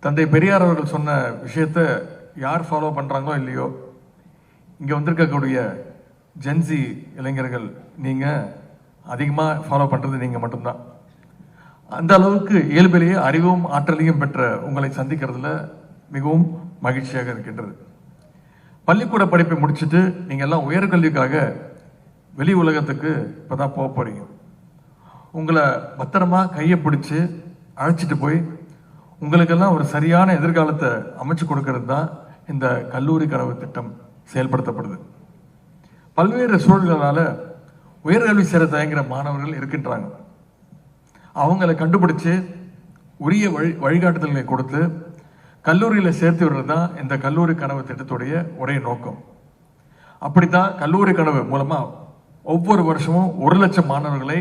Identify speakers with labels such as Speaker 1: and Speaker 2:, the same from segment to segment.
Speaker 1: தந்தை பெரியார் அவர்கள் சொன்ன விஷயத்தை யார் ஃபாலோ பண்றாங்களோ இல்லையோ, இங்க வந்திருக்கக்கூடிய ஜென்சி இளைஞர்கள் நீங்க அதிகமா ஃபாலோ பண்றது நீங்க மட்டும்தான். அந்த அளவுக்கு இயல்பிலேயே அறிவும் ஆற்றலையும் பெற்ற உங்களை சந்திக்கிறதுல மிகவும் மகிழ்ச்சியாக இருக்கின்றது. பள்ளிக்கூட படிப்பை முடிச்சுட்டு நீங்க எல்லாம் உயர்கல்விக்காக வெளி உலகத்துக்கு இப்பதான் போக போறீங்க. உங்களை பத்திரமா கையை பிடிச்சு அழைச்சிட்டு போய் உங்களுக்கெல்லாம் ஒரு சரியான எதிர்காலத்தை அமைச்சு கொடுக்கறது தான் இந்த கல்லூரி கனவு திட்டம் செயல்படுத்தப்படுது. பல்வேறு சூழல்களால உயர்கல்வி சேர தயங்குற மாணவர்கள் இருக்கின்றாங்க. அவங்களை கண்டுபிடிச்சு உரிய வழிகாட்டுதல்களை கொடுத்து கல்லூரியில சேர்த்து விடுறது தான் இந்த கல்லூரி கனவு திட்டத்துடைய ஒரே நோக்கம். அப்படித்தான் கல்லூரி கனவு மூலமா ஒவ்வொரு வருஷமும் 1,00,000 மாணவர்களை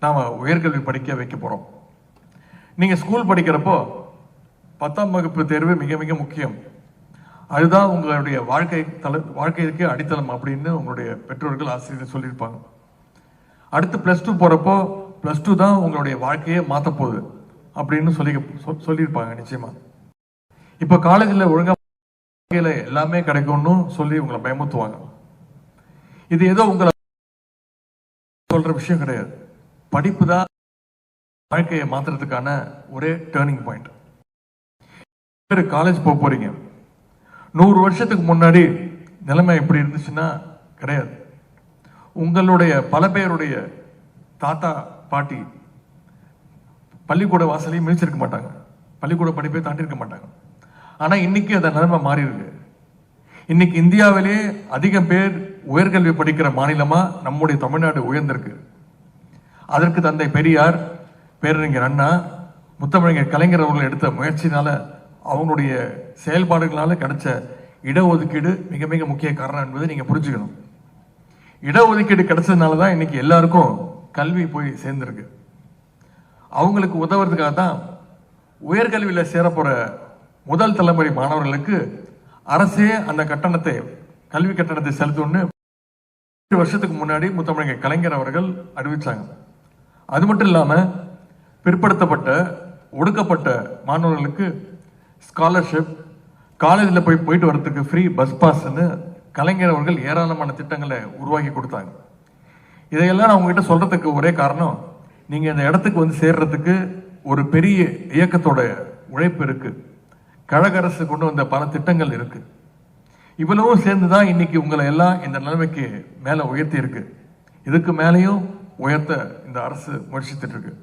Speaker 1: நாம உயர்கல்வி படிக்க வைக்க போறோம். நீங்க ஸ்கூல் படிக்கிறப்போ 10ஆம் வகுப்பு தேர்வு மிக மிக முக்கியம். அதுதான் உங்களுடைய வாழ்க்கைக்கு அடித்தளம் அப்படின்னு உங்களுடைய பெற்றோர்கள் ஆசிரியர்கள் சொல்லியிருப்பாங்க. அடுத்து +2 போறப்போ +2 தான் உங்களுடைய வாழ்க்கையை மாத்த போகுது அப்படின்னு சொல்லியிருப்பாங்க. நிச்சயமா இப்ப காலேஜில் ஒழுங்கா எல்லாமே கிடைக்கும்னு சொல்லி உங்களை பயமுத்துவாங்க. இது ஏதோ உங்களை சொல்ற விஷயம் கிடையாது. படிப்பு தான் வாழ்க்கையை மாத்துறதுக்கான ஒரே டேர்னிங் பாயிண்ட். காலேஜ் போக போறீங்க. 100 வருஷத்துக்கு முன்னாடி நிலைமை எப்படி இருந்துச்சுன்னா கிடையாது. உங்களுடைய பல பேருடைய தாத்தா பாட்டி பள்ளிக்கூட வாசலையும் மிதிச்சிருக்க மாட்டாங்க, பள்ளிக்கூட படிப்பை தாண்டி இருக்க மாட்டாங்க. ஆனா இன்னைக்கு அந்த நிலைமை மாறி இருக்கு. இன்னைக்கு இந்தியாவிலே அதிக பேர் உயர்கல்வி படிக்கிற மாநிலமா நம்முடைய தமிழ்நாடு உயர்ந்திருக்கு. அதற்கு தந்தை பெரியார், பேரறிஞர் அண்ணா, முத்தமிழர் கலைஞர் அவர்கள் எடுத்த முயற்சினால, அவங்களுடைய செயல்பாடுகளால கிடைச்ச இடஒதுக்கீடு மிக மிக முக்கிய காரணம் என்பதை நீங்க புரிஞ்சுக்கணும். இடஒதுக்கீடு கிடைச்சதுனாலதான் இன்னைக்கு எல்லாருக்கும் கல்வி போய் சேர்ந்திருக்கு. அவங்களுக்கு உதவுறதுக்காக தான் உயர்கல்வியில சேரப்போற முதல் தலைமுறை மாணவர்களுக்கு அரசே அந்த கட்டணத்தை, கல்வி கட்டணத்தை செலுத்தணும்னு 2 வருஷத்துக்கு முன்னாடி முத்தமிழர் கலைஞர் அவர்கள் அறிவிச்சாங்க. அது மட்டும் இல்லாம பிற்படுத்தப்பட்ட ஒடுக்கப்பட்ட மாணவர்களுக்கு ஸ்காலர்ஷிப், காலேஜில் போயிட்டு வர்றதுக்கு ஃப்ரீ பஸ் பாஸ்ன்னு கலைஞர் அவர்கள் ஏராளமான திட்டங்களை உருவாக்கி கொடுத்தாங்க. இதையெல்லாம் நான் உங்ககிட்ட சொல்றதுக்கு ஒரே காரணம், நீங்க இந்த இடத்துக்கு வந்து சேர்றதுக்கு ஒரு பெரிய இயக்கத்தோட உழைப்பு இருக்கு. கழக அரசு கொண்டு வந்த பல திட்டங்கள் இருக்கு. இவ்வளவும் சேர்ந்துதான் இன்னைக்கு உங்களை எல்லாம் இந்த நிலைமைக்கு மேல உயர்த்தி இருக்கு. இதுக்கு மேலேயும் உயர்த்த இந்த அரசு முயற்சித்துட்டு இருக்கு.